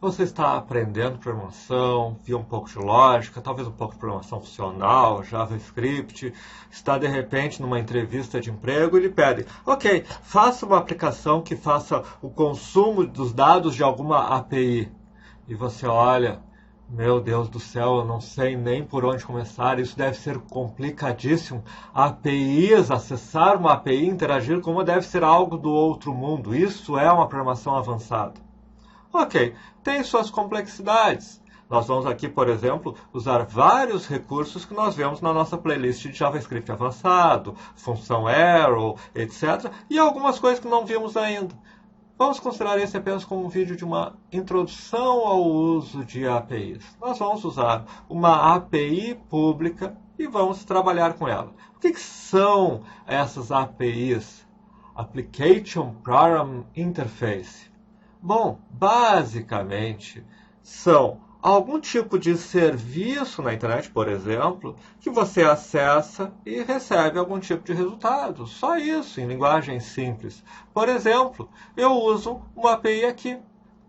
Você está aprendendo programação, via um pouco de lógica, talvez um pouco de programação funcional, JavaScript, está de repente numa entrevista de emprego e lhe pedem, ok, faça uma aplicação que faça o consumo dos dados de alguma API. E você olha, meu Deus do céu, eu não sei nem por onde começar, isso deve ser complicadíssimo. APIs, acessar uma API, interagir com uma deve ser algo do outro mundo. Isso é uma programação avançada. Ok, tem suas complexidades. Nós vamos aqui, por exemplo, usar vários recursos que nós vemos na nossa playlist de JavaScript avançado, função arrow, etc. E algumas coisas que não vimos ainda. Vamos considerar esse apenas como um vídeo de uma introdução ao uso de APIs. Nós vamos usar uma API pública e vamos trabalhar com ela. O que são essas APIs? Application Program Interface. Bom, basicamente, são algum tipo de serviço na internet, por exemplo, que você acessa e recebe algum tipo de resultado. Só isso, em linguagem simples. Por exemplo, eu uso uma API aqui.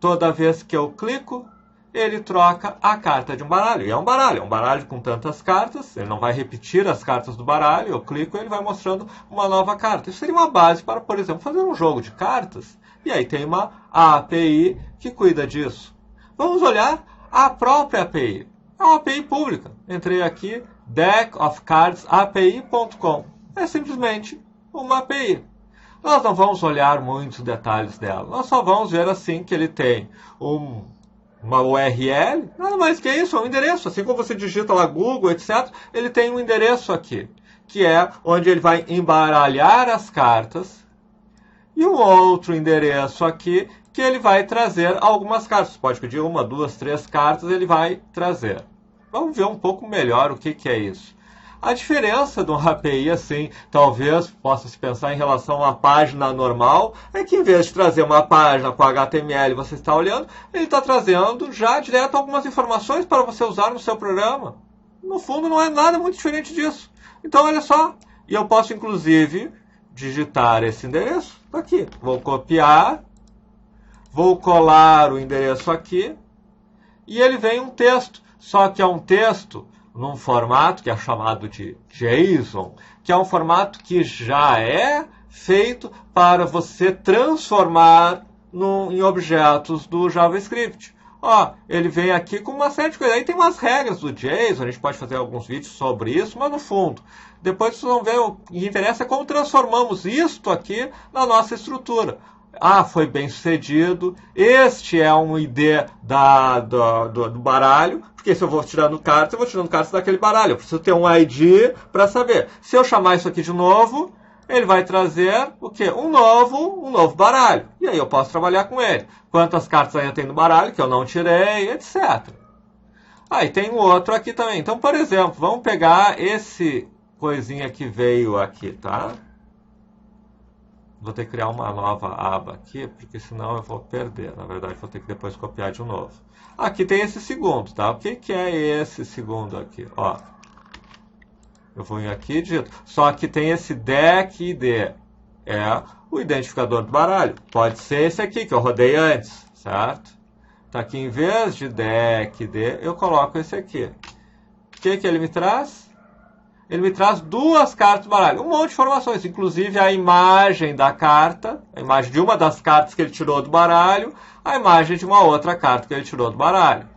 Toda vez que eu clico, ele troca a carta de um baralho. E é um baralho com tantas cartas. Ele não vai repetir as cartas do baralho. Eu clico e ele vai mostrando uma nova carta. Isso seria uma base para, por exemplo, fazer um jogo de cartas. E aí tem uma API que cuida disso. Vamos olhar a própria API. É uma API pública. Entrei aqui, deckofcardsapi.com. É simplesmente uma API. Nós não vamos olhar muitos detalhes dela. Nós só vamos ver assim que ele tem uma URL, nada mais que isso, é um endereço. Assim como você digita lá Google, etc., ele tem um endereço aqui, que é onde ele vai embaralhar as cartas, e um outro endereço aqui, que ele vai trazer algumas cartas. Você pode pedir 1, 2, 3 cartas, ele vai trazer. Vamos ver um pouco melhor o que é isso. A diferença de uma API, assim, talvez possa se pensar em relação a uma página normal, é que em vez de trazer uma página com HTML você está olhando, ele está trazendo já direto algumas informações para você usar no seu programa. No fundo, não é nada muito diferente disso. Então, olha só, e eu posso, inclusive, digitar esse endereço aqui. Vou copiar, vou colar o endereço aqui, e ele vem um texto. Só que é um texto num formato que é chamado de JSON, que é um formato que já é feito para você transformar em objetos do JavaScript. Ó, ele vem aqui com uma série de coisas. Aí tem umas regras do JSON, a gente pode fazer alguns vídeos sobre isso, mas no fundo, depois vocês vão ver, o que interessa é como transformamos isto aqui na nossa estrutura. Ah, foi bem sucedido. Este é um ID do baralho, porque se eu vou tirando cartas, eu vou tirando cartas daquele baralho. Eu preciso ter um ID para saber. Se eu chamar isso aqui de novo, ele vai trazer o quê? Um novo baralho. E aí eu posso trabalhar com ele. Quantas cartas ainda tem no baralho que eu não tirei, etc. Aí tem um outro aqui também. Então, por exemplo, vamos pegar esse coisinha que veio aqui, tá? Vou ter que criar uma nova aba aqui, porque senão eu vou perder. Na verdade, vou ter que depois copiar de novo. Aqui tem esse segundo, tá? O que é esse segundo aqui? Ó, eu vou vir aqui e digito. Só que tem esse deck ID. É o identificador do baralho. Pode ser esse aqui, que eu rodei antes, certo? Tá aqui, em vez de deck ID, eu coloco esse aqui. O que ele me traz? Ele me traz duas cartas do baralho, um monte de informações, inclusive a imagem da carta, a imagem de uma das cartas que ele tirou do baralho, a imagem de uma outra carta que ele tirou do baralho.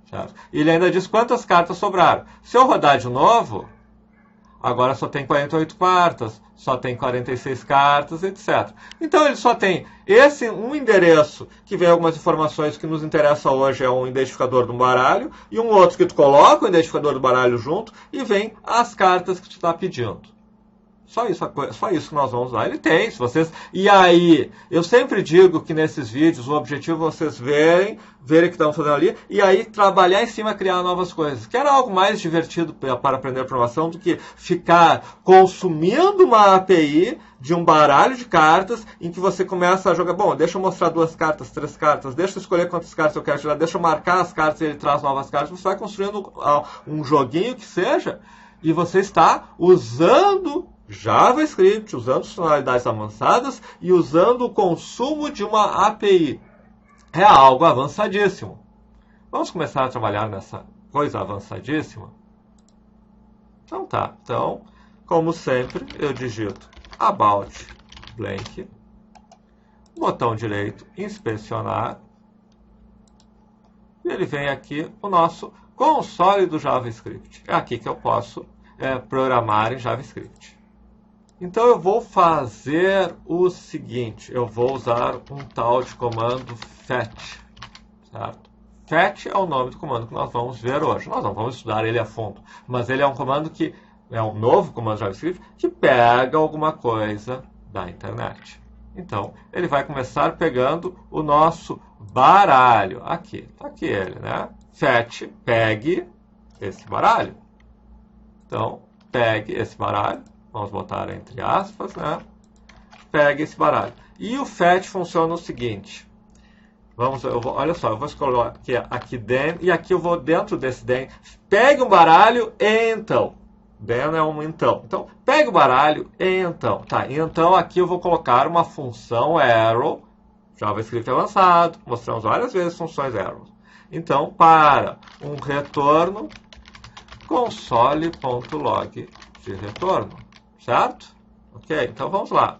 Certo? E ele ainda diz quantas cartas sobraram. Se eu rodar de novo, agora só tem 48 cartas, só tem 46 cartas, etc. Então ele só tem um endereço que vem algumas informações que nos interessa hoje, é um identificador do baralho, e um outro que tu coloca o identificador do baralho junto e vem as cartas que tu está pedindo. Só isso que nós vamos usar. Ele tem, se vocês... E aí, eu sempre digo que nesses vídeos o objetivo é vocês verem o que estamos fazendo ali, e aí trabalhar em cima, criar novas coisas. Que era algo mais divertido para aprender programação do que ficar consumindo uma API de um baralho de cartas em que você começa a jogar, bom, deixa eu mostrar 2 cartas, 3 cartas, deixa eu escolher quantas cartas eu quero tirar, deixa eu marcar as cartas e ele traz novas cartas. Você vai construindo um joguinho que seja, e você está usando JavaScript, usando funcionalidades avançadas e usando o consumo de uma API. É algo avançadíssimo. Vamos começar a trabalhar nessa coisa avançadíssima? Então tá. Então, como sempre, eu digito about blank, botão direito, inspecionar, e ele vem aqui o nosso console do JavaScript. É aqui que eu posso programar em JavaScript. Então eu vou fazer o seguinte, eu vou usar um tal de comando fetch, certo? Fetch é o nome do comando que nós vamos ver hoje. Nós não vamos estudar ele a fundo, mas ele é um comando que é um novo comando JavaScript que pega alguma coisa da internet. Então, ele vai começar pegando o nosso baralho. Aqui, está aqui ele, né? Fetch, pegue esse baralho. Então, pegue esse baralho. Vamos botar entre aspas, né? Pegue esse baralho. E o fetch funciona o seguinte. Olha só, eu vou escolher aqui dentro, e aqui eu vou dentro desse dentro. Pegue um baralho e então. Then é um então. Então, pegue o baralho e então. Tá, então aqui eu vou colocar uma função arrow. JavaScript avançado. Mostramos várias vezes funções arrow. Então, para um retorno, console.log de retorno. Certo? Ok, então vamos lá.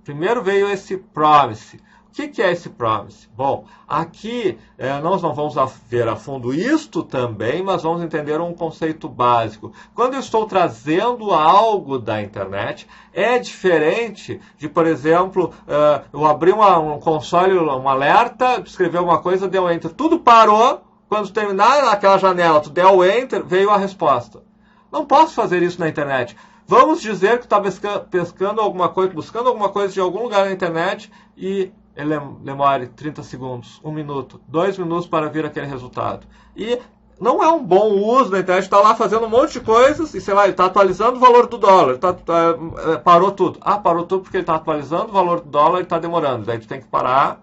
Primeiro veio esse promise. O que é esse promise? Bom, aqui nós não vamos ver a fundo isto também, mas vamos entender um conceito básico. Quando eu estou trazendo algo da internet, é diferente de, por exemplo, eu abri um console, um alerta, escrever alguma coisa, deu enter, tudo parou, quando terminar aquela janela, tu der o enter, veio a resposta. Não posso fazer isso na internet. Vamos dizer que está pescando alguma coisa, buscando alguma coisa de algum lugar na internet e ele demore 30 segundos, 1 minuto, 2 minutos para vir aquele resultado. E não é um bom uso da internet, está lá fazendo um monte de coisas e, sei lá, ele está atualizando o valor do dólar, parou tudo. Ah, parou tudo porque ele está atualizando o valor do dólar e está demorando. Daí tu tem que parar,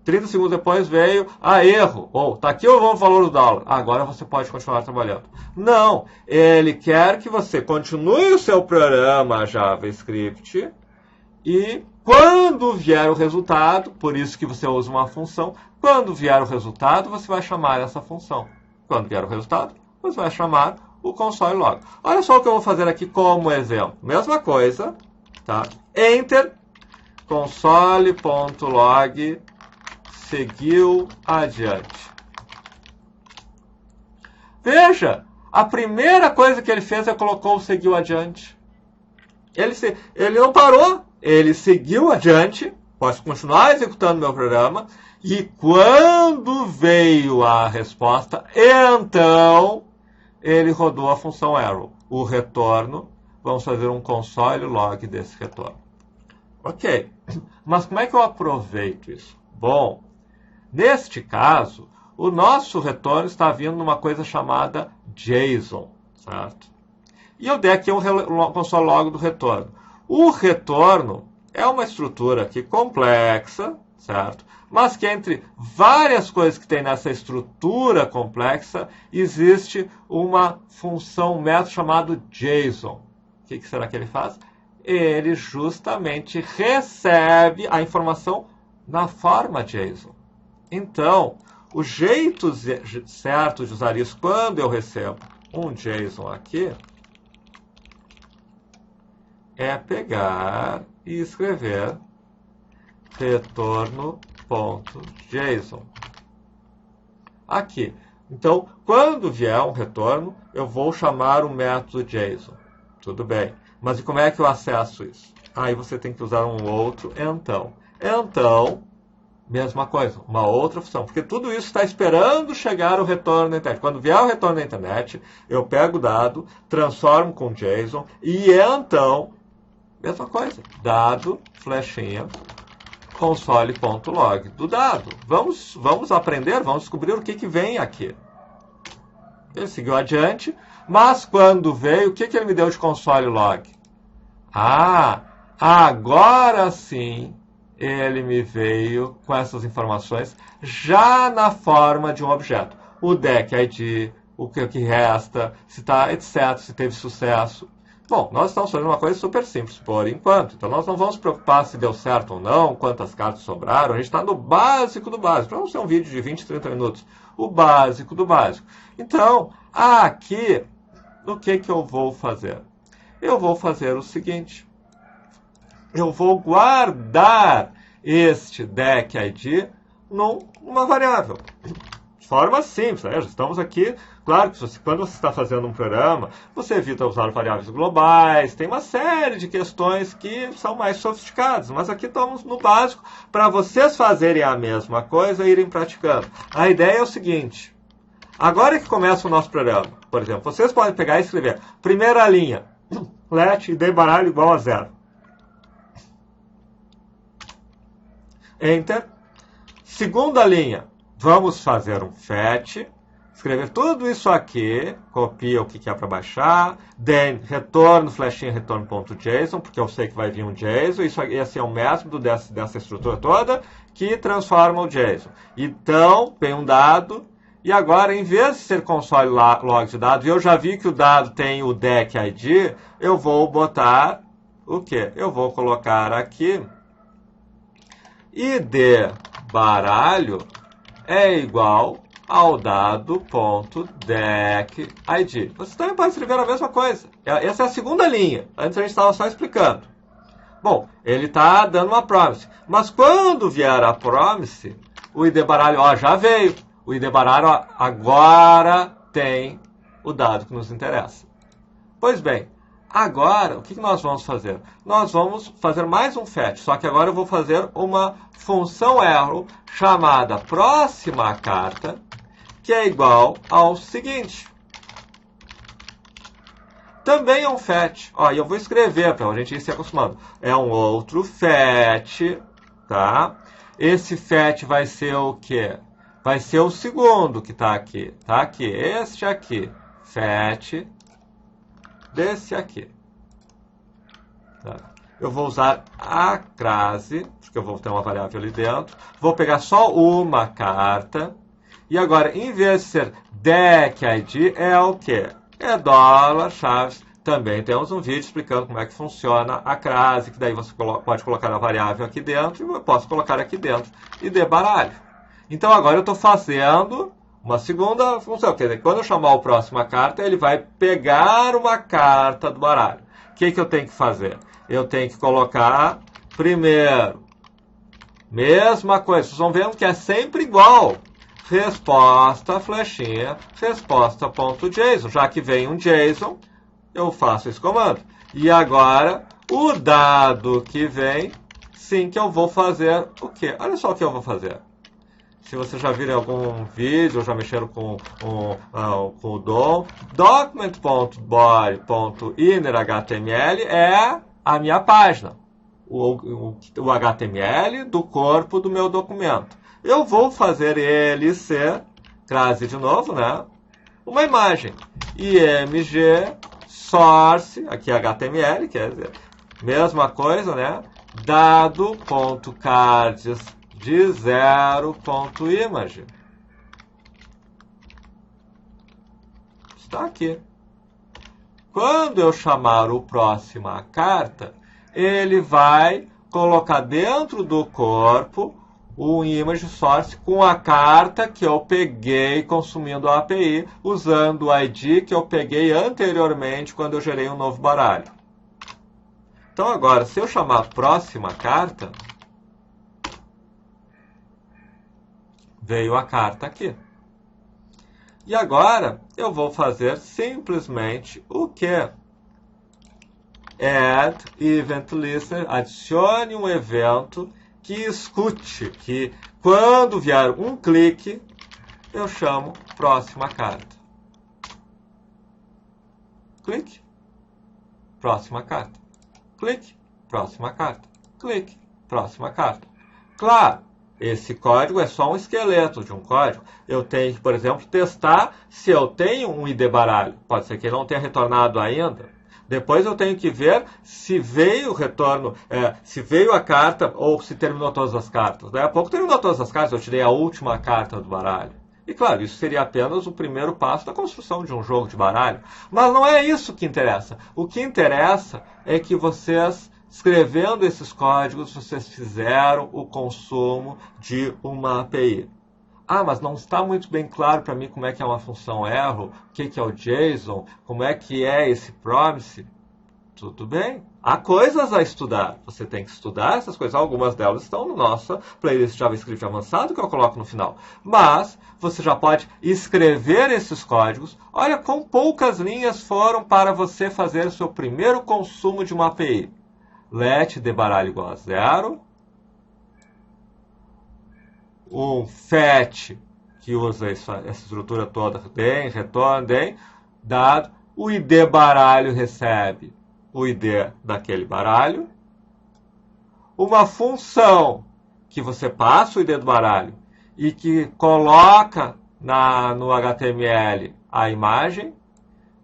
30 segundos depois veio, erro, ou está aqui o valor do dólar. Agora você pode continuar trabalhando. Não, ele quer que você continue o seu programa JavaScript e quando vier o resultado, por isso que você usa uma função, quando vier o resultado, você vai chamar essa função. Quando vier o resultado, você vai chamar o console log. Olha só o que eu vou fazer aqui como exemplo. Mesma coisa, tá? Enter, console.log, seguiu adiante. Veja, a primeira coisa que ele fez é colocou o seguiu adiante. Ele não parou. Ele seguiu adiante, posso continuar executando meu programa, e quando veio a resposta, então ele rodou a função arrow. O retorno, vamos fazer um console log desse retorno. Ok, mas como é que eu aproveito isso? Bom, neste caso, o nosso retorno está vindo numa coisa chamada JSON, certo? E eu dei aqui um console log do retorno. O retorno é uma estrutura aqui complexa, certo? Mas que entre várias coisas que tem nessa estrutura complexa, existe uma função, um método chamado JSON. O que será que ele faz? Ele justamente recebe a informação na forma JSON. Então, o jeito certo de usar isso, quando eu recebo um JSON aqui, é pegar e escrever retorno.json. Aqui. Então, quando vier um retorno, eu vou chamar o método JSON. Tudo bem. Mas e como é que eu acesso isso? Aí você tem que usar um outro então. Então, mesma coisa, uma outra função. Porque tudo isso está esperando chegar o retorno da internet. Quando vier o retorno da internet, eu pego o dado, transformo com JSON e então, mesma coisa, dado, flechinha, console.log do dado. Vamos aprender, vamos descobrir o que vem aqui. Ele seguiu adiante, mas quando veio, o que ele me deu de console log? Agora sim ele me veio com essas informações já na forma de um objeto. O deck ID, o que resta, se está, etc., se teve sucesso. Bom, nós estamos fazendo uma coisa super simples por enquanto. Então nós não vamos nos preocupar se deu certo ou não, quantas cartas sobraram. A gente está no básico do básico. Não ser um vídeo de 20, 30 minutos. O básico do básico. Então, aqui, o que eu vou fazer? Eu vou fazer o seguinte. Eu vou guardar este deck ID numa variável. De forma simples, né? Já estamos aqui. Claro que quando você está fazendo um programa, você evita usar variáveis globais, tem uma série de questões que são mais sofisticadas, mas aqui estamos no básico para vocês fazerem a mesma coisa e irem praticando. A ideia é o seguinte, agora que começa o nosso programa, por exemplo, vocês podem pegar e escrever, primeira linha, let ID baralho igual a 0. Enter. Segunda linha, vamos fazer um fetch. Escrever tudo isso aqui, copia o que é para baixar, then retorno, flechinha, retorno.json, porque eu sei que vai vir um JSON, esse é o método dessa estrutura toda, que transforma o JSON. Então, vem um dado, e agora, em vez de ser console log de dados, e eu já vi que o dado tem o deck ID, eu vou botar o quê? Eu vou colocar aqui, id baralho é igual ao dado.deckID. Você também pode escrever a mesma coisa. Essa é a segunda linha. Antes a gente estava só explicando. Bom, ele está dando uma promise. Mas quando vier a promise, o ID baralho já veio. O ID baralho agora tem o dado que nos interessa. Pois bem, agora o que nós vamos fazer? Nós vamos fazer mais um fetch. Só que agora eu vou fazer uma função arrow chamada próxima carta, que é igual ao seguinte. Também é um fetch. E eu vou escrever para a gente ir se acostumando. É um outro fetch, tá? Esse fetch vai ser o quê? Vai ser o segundo que está aqui. Tá aqui, este aqui. Fetch desse aqui. Tá? Eu vou usar a crase, porque eu vou ter uma variável ali dentro. Vou pegar só uma carta. E agora, em vez de ser deckID, é o quê? É dólar, chaves. Também temos um vídeo explicando como é que funciona a crase, que daí você pode colocar a variável aqui dentro, e eu posso colocar aqui dentro e de baralho. Então agora eu estou fazendo uma segunda função. Quer dizer, quando eu chamar o próxima carta, ele vai pegar uma carta do baralho. O que eu tenho que fazer? Eu tenho que colocar primeiro, mesma coisa. Vocês vão vendo que é sempre igual. Resposta, flechinha, resposta.json. Já que vem um JSON, eu faço esse comando. E agora, o dado que vem, sim, que eu vou fazer o quê? Olha só o que eu vou fazer. Se vocês já viram algum vídeo, ou já mexeram com o DOM, document.body.innerHTML é a minha página. O HTML do corpo do meu documento. Eu vou fazer ele ser, crase de novo, né? Uma imagem. IMG source, aqui é HTML, quer dizer, mesma coisa, né? Dado.cards de 0.image. Está aqui. Quando eu chamar o próxima carta, ele vai colocar dentro do corpo o image source com a carta que eu peguei consumindo a API, usando o ID que eu peguei anteriormente quando eu gerei um novo baralho. Então agora, se eu chamar próxima carta, veio a carta aqui. E agora eu vou fazer simplesmente o que? Add event listener, adicione um evento que escute, que quando vier um clique, eu chamo próxima carta. Clique, próxima carta. Clique, próxima carta. Clique, próxima carta. Claro, esse código é só um esqueleto de um código. Eu tenho que, por exemplo, testar se eu tenho um ID baralho. Pode ser que ele não tenha retornado ainda. Depois eu tenho que ver se veio o retorno, se veio a carta ou se terminou todas as cartas. Daí a pouco terminou todas as cartas, eu tirei a última carta do baralho. E claro, isso seria apenas o primeiro passo da construção de um jogo de baralho. Mas não é isso que interessa. O que interessa é que vocês, escrevendo esses códigos, vocês fizeram o consumo de uma API. Ah, mas não está muito bem claro para mim como é que é uma função erro, o que é o JSON, como é que é esse promise. Tudo bem. Há coisas a estudar. Você tem que estudar essas coisas. Algumas delas estão na nossa playlist JavaScript avançado, que eu coloco no final. Mas você já pode escrever esses códigos. Olha quão poucas linhas foram para você fazer o seu primeiro consumo de uma API. Let de baralho igual a 0. Um fetch, que usa essa estrutura toda, tem, retorno, tem, dado. O ID baralho recebe o ID daquele baralho. Uma função que você passa o ID do baralho e que coloca no HTML a imagem.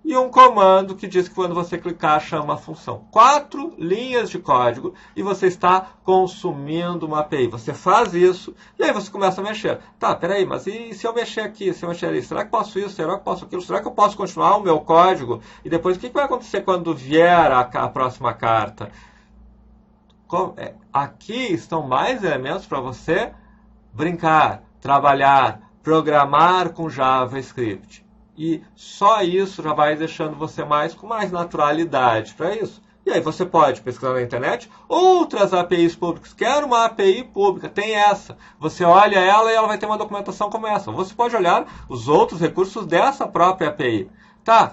E um comando que diz que quando você clicar chama a função. 4 linhas de código e você está consumindo uma API. Você faz isso e aí você começa a mexer. Tá, peraí, mas e se eu mexer aqui, se eu mexer ali? Será que posso isso? Será que posso aquilo? Será que eu posso continuar o meu código? E depois o que vai acontecer quando vier a próxima carta? Aqui estão mais elementos para você brincar, trabalhar, programar com JavaScript. E só isso já vai deixando você com mais naturalidade para isso. E aí você pode pesquisar na internet outras APIs públicas. Quero uma API pública, tem essa. Você olha ela e ela vai ter uma documentação como essa. Você pode olhar os outros recursos dessa própria API. Tá,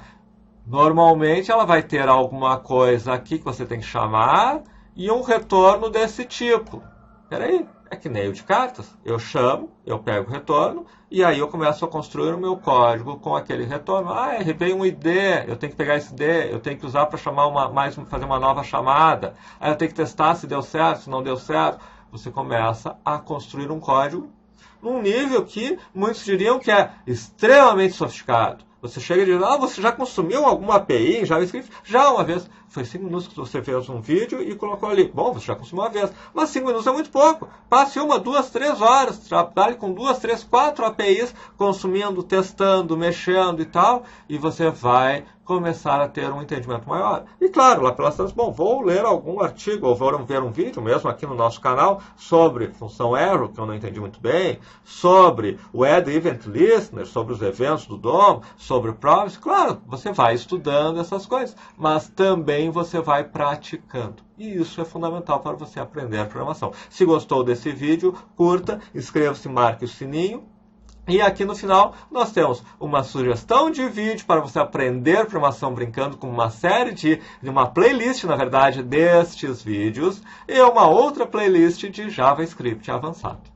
normalmente ela vai ter alguma coisa aqui que você tem que chamar e um retorno desse tipo. Peraí, é que nem o de cartas. Eu chamo, eu pego o retorno e aí eu começo a construir o meu código com aquele retorno. Ah, veio um ID, eu tenho que pegar esse ID, eu tenho que usar para fazer uma nova chamada. Aí eu tenho que testar se deu certo, se não deu certo. Você começa a construir um código num nível que muitos diriam que é extremamente sofisticado. Você chega e diz, você já consumiu alguma API em JavaScript? Já uma vez. Foi 5 minutos que você fez um vídeo e colocou ali. Bom, você já consumiu uma vez. Mas 5 minutos é muito pouco. Passe 1, 2, 3 horas. Trabalhe com 2, 3, 4 APIs, consumindo, testando, mexendo e tal. E você vai começar a ter um entendimento maior. E claro, lá pelas tantas, vou ler algum artigo ou vou ver um vídeo mesmo aqui no nosso canal sobre função error, que eu não entendi muito bem, sobre o add event listener, sobre os eventos do DOM, sobre o promise. Claro, você vai estudando essas coisas, mas também você vai praticando. E isso é fundamental para você aprender a programação. Se gostou desse vídeo, curta, inscreva-se, marque o sininho. E aqui no final nós temos uma sugestão de vídeo para você aprender programação brincando com uma série de uma playlist, na verdade, destes vídeos e uma outra playlist de JavaScript avançado.